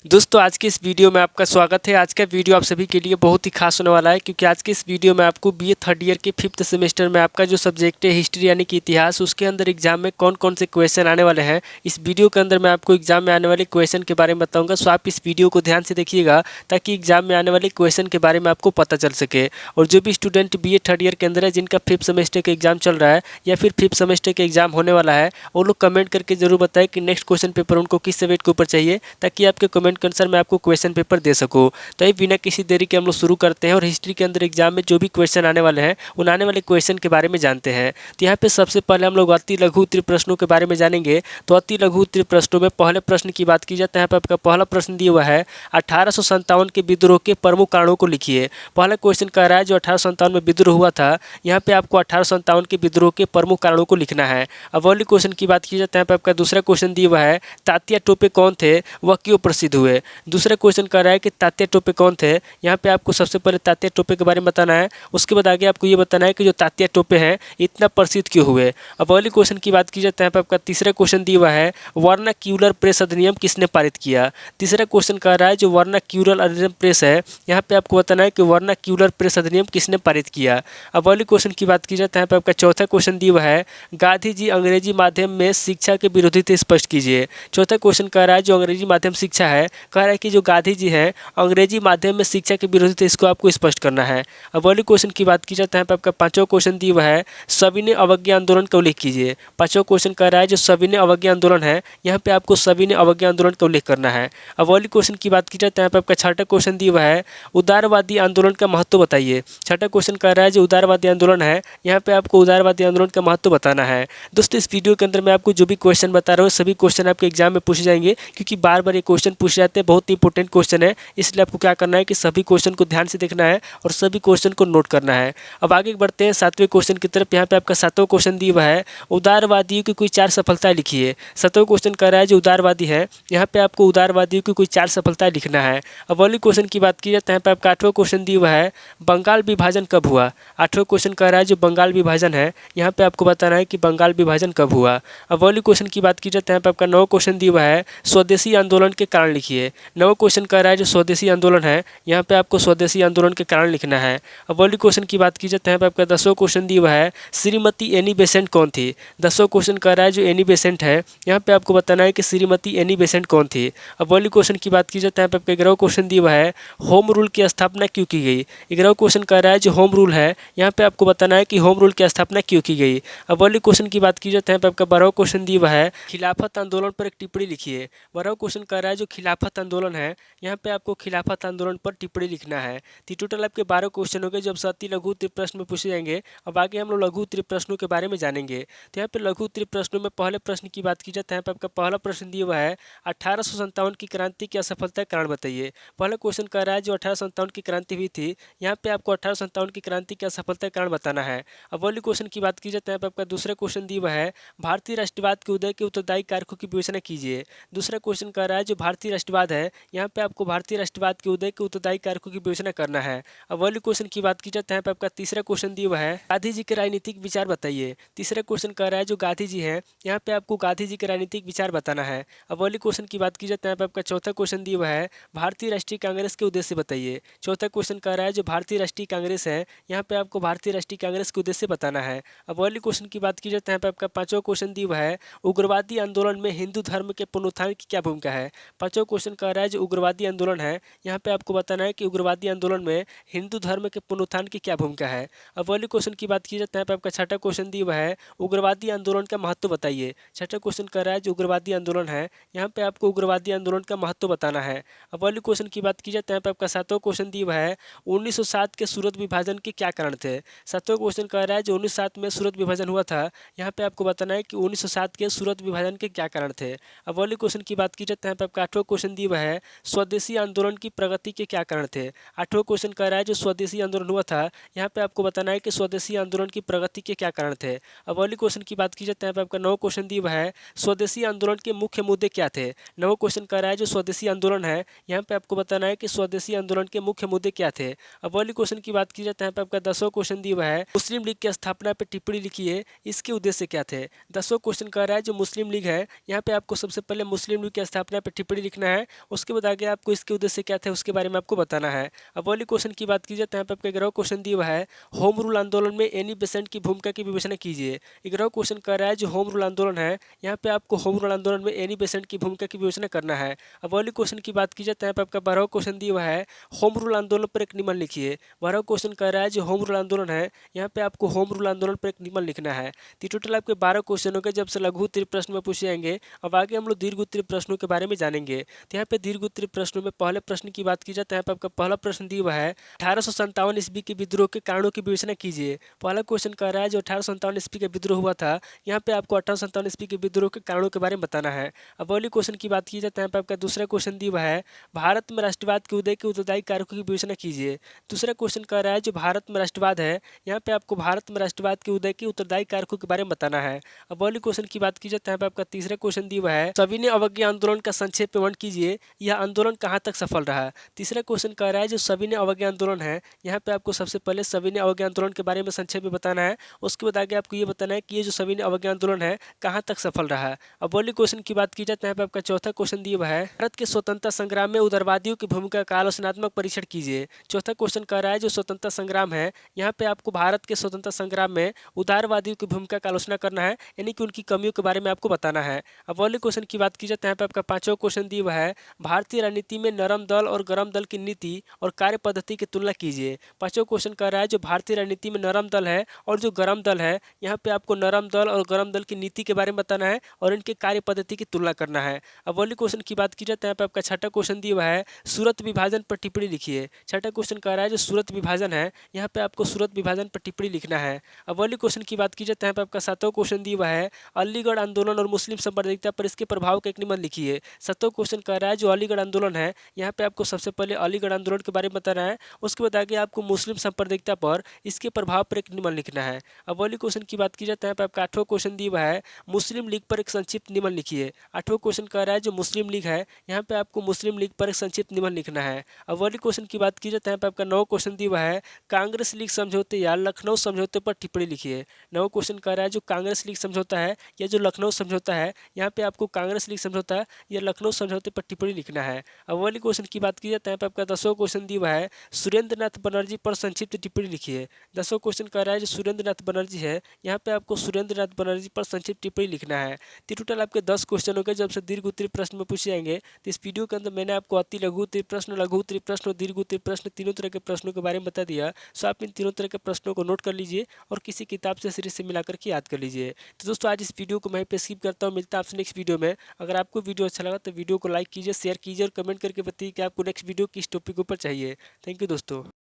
दोस्तों आज के इस वीडियो में आपका स्वागत है। आज का वीडियो आप सभी के लिए बहुत ही खास होने वाला है, क्योंकि आज के इस वीडियो में आपको बीए थर्ड ईयर के 5th सेमेस्टर में आपका जो सब्जेक्ट है हिस्ट्री यानी कि इतिहास, उसके अंदर एग्जाम में कौन कौन से क्वेश्चन आने वाले हैं, इस वीडियो के अंदर मैं आपको एग्जाम में आने वाले क्वेश्चन के बारे में बताऊँगा। सो आप इस वीडियो को ध्यान से देखिएगा ताकि एग्जाम में आने वाले क्वेश्चन के बारे में आपको पता चल सके। और जो भी स्टूडेंट बीए थर्ड ईयर के अंदर है, जिनका 5th सेमेस्टर का एग्जाम चल रहा है या फिर 5th सेमेस्टर का एग्जाम होने वाला है, वो लोग कमेंट करके जरूर बताएं कि नेक्स्ट क्वेश्चन पेपर उनको किस सब्जेक्ट के ऊपर चाहिए, ताकि आपके कमेंट के अनुसार मैं आपको क्वेश्चन पेपर दे सकूं। तो ये बिना किसी देरी के हम लोग शुरू करते हैं और हिस्ट्री के अंदर एग्जाम में जो भी क्वेश्चन आने वाले हैं उन आने वाले क्वेश्चन के बारे में जानते हैं। तो यहाँ पे सबसे पहले हम लोग अति लघु उत्तरीय प्रश्नों के बारे में जानेंगे। तो अति लघु उत्तरीय प्रश्नों में पहले प्रश्न की बात की जाती है। यहाँ पे आपका पहला प्रश्न दिया हुआ है 1857 के विद्रोह के प्रमुख कारणों को लिखिए। पहला क्वेश्चन कह रहा है जो 1857 में विद्रोह हुआ था, यहाँ पे आपको 1857 के विद्रोह के प्रमुख कारणों को लिखना है। अब अगले क्वेश्चन की बात की जाती है। यहाँ पे आपका दूसरा क्वेश्चन दिया हुआ है तात्या टोपे कौन थे, वह क्यों प्रसिद्ध हुए। दूसरा क्वेश्चन कह रहा है कि तात्या टोपे कौन थे। यहाँ पे आपको सबसे पहले तात्या टोपे के बारे में बताना है। उसके बाद आगे आपको ये बताना है कि जो तात्या टोपे हैं इतना प्रसिद्ध क्यों हुए। अब अगले क्वेश्चन की बात की जाती है। यहाँ पे आपका तीसरा क्वेश्चन दिया हुआ है वर्नाक्यूलर प्रेस अधिनियम किसने पारित किया। तीसरा क्वेश्चन कह रहा है जो वर्नाक्यूलर अधिनियम प्रेस है, यहाँ पे आपको बताना है कि वर्नाक्यूलर प्रेस अधिनियम किसने पारित किया। अब अगले क्वेश्चन की बात की जाती है। यहाँ पे आपका चौथा क्वेश्चन दिया हुआ है गांधी जी अंग्रेजी माध्यम में शिक्षा के विरोधी थे, स्पष्ट कीजिए। चौथा क्वेश्चन कह रहा है जो अंग्रेजी माध्यम शिक्षा है, कह रहा है कि जो गांधी जी हैं अंग्रेजी माध्यम में शिक्षा के विरोधी थे, इसको आपको स्पष्ट करना है। अब अगले क्वेश्चन की बात की जाती है। यहाँ पे आपका पांचवा क्वेश्चन दिया हुआ है सविनय अवज्ञा आंदोलन का उल्लेख कीजिए। पांचवा क्वेश्चन कह रहा है जो सविनय अवज्ञा आंदोलन है, यहाँ पे आपको सविनय अवज्ञा आंदोलन का उल्लेख करना है। अब अगले क्वेश्चन की बात की जाती है। यहाँ पे आपका छठा क्वेश्चन दिया हुआ है उदारवादी आंदोलन का महत्व बताइए। छठा क्वेश्चन कह रहा है जो उदारवादी आंदोलन है, यहाँ पे आपको उदारवादी आंदोलन का महत्व बताना है। दोस्तों इस वीडियो के अंदर मैं आपको जो भी क्वेश्चन बता रहा हूँ सभी क्वेश्चन आपके एग्जाम में पूछे जाएंगे, क्योंकि बार बार ये क्वेश्चन पूछे जाते हैं, बहुत ही इंपॉर्टेंट क्वेश्चन है। इसलिए आपको क्या करना है कि सभी क्वेश्चन को ध्यान से देखना है और सभी क्वेश्चन को नोट करना है। अब आगे बढ़ते हैं सातवें क्वेश्चन की तरफ। यहाँ पे आपका सातवां क्वेश्चन दिया हुआ है उदारवादियों की कोई 4 सफलताएं लिखिए। सातवां क्वेश्चन कर रहा है जो उदारवादी है, यहाँ पे आपको उदारवादियों की कोई 4 सफलताएं लिखना है। अब अगले क्वेश्चन की बात की जाए तो यहाँ पे आपका 8वां क्वेश्चन दिया हुआ है बंगाल विभाजन कब हुआ। 8वां क्वेश्चन कह रहा है जो बंगाल विभाजन है, यहाँ पे आपको बताना है कि बंगाल विभाजन कब हुआ। अब अगले क्वेश्चन की बात की जाए तो यहाँ पे आपका 9वां क्वेश्चन दिया हुआ है स्वदेशी आंदोलन के कारण लिखिए। 9वां क्वेश्चन कह रहा है जो स्वदेशी आंदोलन है, यहाँ पे आपको स्वदेशी आंदोलन के कारण लिखना है। अब अगले क्वेश्चन की बात की जाए तो यहाँ पे आपका 10वां क्वेश्चन दिया हुआ है श्रीमती एनी बेसेंट कौन थी। 10वां क्वेश्चन कह रहा है जो एनी बेसेंट है, यहाँ पे आपको बताना है कि श्रीमती एनी बेसेंट कौन थी। अब अगले क्वेश्चन की बात की जाए तो यहाँ पे आपका 11वां क्वेश्चन दिया हुआ है होम रूल की स्थापना क्यों की गई। 11वां क्वेश्चन कह रहा है जो होम रूल है, यहाँ पे आपको बताना है कि होम रूल की स्थापना क्यों की गई। अब अगले क्वेश्चन की बात की जाए तो यहाँ पे आपका 12वां क्वेश्चन दिया हुआ है खिलाफत आंदोलन पर एक टिप्पणी लिखिए। 12वां क्वेश्चन कह रहा है जो खिलाफत आंदोलन है, यहाँ पे आपको खिलाफत आंदोलन पर टिप्पणी लिखना है। तो टोटल आपके 12 क्वेश्चन हो गए जो अब अति लघु उत्तरीय प्रश्न में पूछे जाएंगे। अब आगे हम लोग लघु उत्तरीय प्रश्नों के बारे में जानेंगे। तो यहाँ पे लघु उत्तरीय प्रश्नों में पहले प्रश्न की बात की जाए तो यहाँ पे आपका पहला प्रश्न दिया हुआ है 1857 की क्रांति की असफलता का कारण बताइए। पहला क्वेश्चन कह रहा है जो 1857 की क्रांति हुई थी, यहाँ पे आपको 1857 की क्रांति की असफलता का कारण बताना है। अब अगले क्वेश्चन की बात की जाए तो यहाँ पे आपका दूसरा क्वेश्चन दिया हुआ है भारतीय राष्ट्रवाद के उदय के उत्तरदायी कारकों की विवेचना कीजिए। दूसरा क्वेश्चन कह रहा है जो भारतीय राष्ट्रवाद है, यहाँ पे आपको भारतीय राष्ट्रवाद के उदय के उत्तरदायी कारकों की विवेचना करना है। अब अगले क्वेश्चन की बात की जाए तो यहाँ पे आपका तीसरा क्वेश्चन दिया हुआ है गांधी जी के राजनीतिक विचार बताइए। तीसरा क्वेश्चन कह रहा है जो गांधी जी हैं, यहाँ पे आपको गांधी जी के राजनीतिक विचार बताना है। अब अगले क्वेश्चन की बात की जाए तो यहाँ पे आपका चौथा क्वेश्चन दिया हुआ है भारतीय राष्ट्रीय कांग्रेस के उद्देश्य बताइए। चौथा क्वेश्चन कह रहा है जो भारतीय राष्ट्रीय कांग्रेस है, यहाँ पे आपको भारतीय राष्ट्रीय कांग्रेस के उद्देश्य बताना है। अब अगले क्वेश्चन की बात की जाए तो यहाँ पे आपका पांचवा क्वेश्चन दिया हुआ है उग्रवादी आंदोलन में हिंदू धर्म के पुनरुत्थान की क्या भूमिका है। पांचवा क्वेश्चन कह रहा है जो उग्रवादी आंदोलन है, यहाँ पे आपको बताना है कि उग्रवादी आंदोलन में हिंदू धर्म के पुनरुत्थान की क्या भूमिका है। अब अगले क्वेश्चन की बात की जाए तो यहाँ पे आपका छठा क्वेश्चन दिया हुआ है उग्रवादी आंदोलन का महत्व बताइए। छठा क्वेश्चन कह रहा है जो उग्रवादी आंदोलन है, यहाँ पे आपको उग्रवादी आंदोलन का महत्व बताना है। अब अगले क्वेश्चन की बात की जाए तो यहाँ पे आपका सातवां क्वेश्चन दिया हुआ है 1907 के सूरत विभाजन के क्या कारण थे। सातवां क्वेश्चन कह रहा है जो 1907 में सूरत विभाजन हुआ था, यहाँ पे आपको बताना है कि 1907 के सूरत विभाजन के क्या कारण थे। अब अगले क्वेश्चन की बात की जाए तो यहाँ पे आपका आठवां क्वेश्चन दिया हुआ है स्वदेशी आंदोलन की प्रगति के क्या कारण थे। आठवां क्वेश्चन कह रहा है जो स्वदेशी आंदोलन हुआ था, यहाँ पे आपको बताना है कि स्वदेशी आंदोलन की प्रगति के क्या कारण थे। अब अगले क्वेश्चन की बात की जाए तो यहाँ पे आपका 9वां क्वेश्चन दिया हुआ है स्वदेशी आंदोलन के मुख्य मुद्दे क्या थे। 9वां क्वेश्चन कह रहा है जो स्वदेशी आंदोलन है, यहाँ पे आपको बताना है कि स्वदेशी आंदोलन के मुख्य मुद्दे क्या थे। अब अगले क्वेश्चन की बात की जाए तो यहाँ पे आपका 10वां क्वेश्चन दिया हुआ है मुस्लिम लीग की स्थापना पर टिप्पणी लिखिए, इसके उद्देश्य क्या थे। 10वां क्वेश्चन कह रहा है जो मुस्लिम लीग है, यहाँ पे आपको सबसे पहले मुस्लिम लीग की स्थापना पर टिप्पणी लिखना है। उसके बाद आगे आपको इसके उद्देश्य क्या थे उसके बारे में आपको बताना है। अब वाली क्वेश्चन की बात की जाए तो यहाँ पे आपका 11वां क्वेश्चन दिया हुआ है, होम रूल आंदोलन में एनी बेसेंट की भूमिका की विवेचना कीजिए। 11वां क्वेश्चन कह रहा है जो होम रूल आंदोलन है, यहाँ पे आपको होम रूल आंदोलन में एनी बेसेंट की भूमिका की विवेचना करना है। अब वाली क्वेश्चन की बात की जाए तो यहाँ पे आपका 12वां क्वेश्चन दिया हुआ है, होम रूल आंदोलन पर एक निबंध लिखिए। 12वां क्वेश्चन कह रहा है जो होम रूल आंदोलन है, यहाँ पे आपको होम रूल आंदोलन पर एक निबंध लिखना है। तो टोटल आपके 12 क्वेश्चन हो गए, जब से लघु उत्तरीय प्रश्न में पूछे जाएंगे। अब आगे हम लोग दीर्घ उत्तरीय प्रश्नों के बारे में जानेंगे। तो यहाँ पे दीर्घ उत्तरीय प्रश्नों में पहले प्रश्न की बात की जाए तो यहाँ पे आपका पहला प्रश्न दिया हुआ है, 1857 ईस्वी के विद्रोह के कारणों की विवेचना कीजिए। पहला क्वेश्चन कह रहा है जो 1857 ईस्वी का विद्रोह हुआ था, यहाँ पे आपको 1857 ईस्वी के विद्रोह के कारणों के बारे में बताना है। अब अगली क्वेश्चन की बात की जाए तो यहाँ पे आपका दूसरा क्वेश्चन दिया हुआ है, भारत में राष्ट्रवाद के उदय के उत्तरदायी कारकों की विवेचना कीजिए। दूसरा क्वेश्चन कह रहा है जो भारत में राष्ट्रवाद है, यहाँ पे आपको भारत में राष्ट्रवाद के उदय के उत्तरदायी कारकों के बारे में बताना है। अब अगली क्वेश्चन की बात की जाए तो यहाँ पे आपका तीसरा क्वेश्चन दिया हुआ है, सविनय अवज्ञा आंदोलन का संक्षेप में वर्णन कीजिए, यह आंदोलन कहाँ तक सफल रहा। तीसरा क्वेश्चन कह रहा है जो सविनय अवज्ञा आंदोलन है, यहाँ पे आपको सबसे पहले सविनय अवज्ञा आंदोलन के बारे में संक्षेप में बताना है। उसके बाद आगे आपको ये बताना है कि ये जो सविनय अवज्ञा आंदोलन है कहाँ तक सफल रहा है। अब अगली क्वेश्चन की बात की जाए तो यहाँ पे आपका चौथा क्वेश्चन दिया हुआ है, भारत के स्वतंत्रता संग्राम में उदारवादियों की भूमिका का आलोचनात्मक परीक्षण कीजिए। चौथा क्वेश्चन कह रहा है जो स्वतंत्रता संग्राम है, यहाँ पे आपको भारत के स्वतंत्रता संग्राम में उदारवादियों की भूमिका का आलोचना करना है, यानी कि उनकी कमियों के बारे में आपको बताना है। अब अगले क्वेश्चन की बात की जाए तो यहाँ पे आपका पांचवा क्वेश्चन दिया हुआ है, भारतीय राजनीति में नरम दल और गरम दल की नीति और कार्य पद्धति की तुलना कीजिए। पांचवा क्वेश्चन कह रहा है जो भारतीय राजनीति में नरम दल है और जो गरम दल है, यहाँ पे आपको नरम दल और गरम दल की नीति के बारे में बताना है और इनके कार्य पद्धति की तुलना करना है। अब अगले क्वेश्चन की बात की जाए तो यहाँ पे आपका छठा क्वेश्चन दिया हुआ है, सूरत विभाजन पर टिप्पणी लिखिए। छठा क्वेश्चन कह रहा है जो सूरत विभाजन है, यहाँ पे आपको सूरत विभाजन पर टिप्पणी लिखना है। अब अगले क्वेश्चन की बात की जाए तो यहाँ पे आपका सातवां क्वेश्चन दिया हुआ है, अलीगढ़ आंदोलन और मुस्लिम सांप्रदायिकता पर इसके प्रभाव का एक निबंध लिखिए। सातवां क्वेश्चन कह रहा है जो अलीगढ़ आंदोलन है, यहाँ पे आपको सबसे पहले अलीगढ़ आंदोलन के बारे में बताना है। उसके बाद आगे आपको मुस्लिम सांप्रदायिकता पर इसके प्रभाव पर एक निबंध लिखना है। अब अगले क्वेश्चन की बात की जाए तो यहाँ पे आपका आठवां क्वेश्चन दिया हुआ है, मुस्लिम लीग पर एक संक्षिप्त निबंध लिखिए। आठवां क्वेश्चन कह रहा है जो मुस्लिम लीग है, यहाँ पे आपको मुस्लिम लीग पर एक संक्षिप्त निबंध लिखना है। अब अगले क्वेश्चन की बात की जाए तो यहाँ पे आपका नौ क्वेश्चन दिया हुआ है, कांग्रेस लीग समझौते या लखनऊ समझौते पर टिप्पणी लिखिए। नौ क्वेश्चन कह रहा है जो कांग्रेस लीग समझौता है या जो लखनऊ समझौता है, यहाँ पे आपको कांग्रेस लीग समझौता या लखनऊ समझौते पर टिप्पणी लिखना है। अब अगले क्वेश्चन की बात की जाए तो यहाँ पे आपका 10वां क्वेश्चन दिया हुआ है, सुरेंद्र नाथ बनर्जी पर संक्षिप्त टिप्पणी लिखिए। 10वां क्वेश्चन कह रहा है जो सुरेंद्र नाथ बनर्जी है, यहाँ पे आपको सुरेंद्र नाथ बनर्जी पर संक्षिप्त टिप्पणी लिखना है। तो टोटल आपके 10 क्वेश्चन हो गए, जब से दीर्घ उत्तरीय प्रश्न में पूछे जाएंगे। तो इस वीडियो के अंदर मैंने आपको अति लघु उत्तरीय प्रश्न, लघु उत्तरीय प्रश्न और दीर्घ उत्तरीय प्रश्न तीनों तरह के प्रश्नों के बारे में बता दिया। सो आप इन तीनों तरह के प्रश्नों को नोट कर लीजिए और किसी किताब से सीरीज से मिलाकर के याद कर लीजिए। तो दोस्तों आज इस वीडियो को मैं पे स्किप करता हूँ, मिलता है आपसे नेक्स्ट वीडियो में। अगर आपको वीडियो अच्छा लगा तो वीडियो को लाइक कीजिए, शेयर कीजिए और कमेंट करके बताइए कि आपको नेक्स्ट वीडियो किस टॉपिक के ऊपर चाहिए। थैंक यू दोस्तों।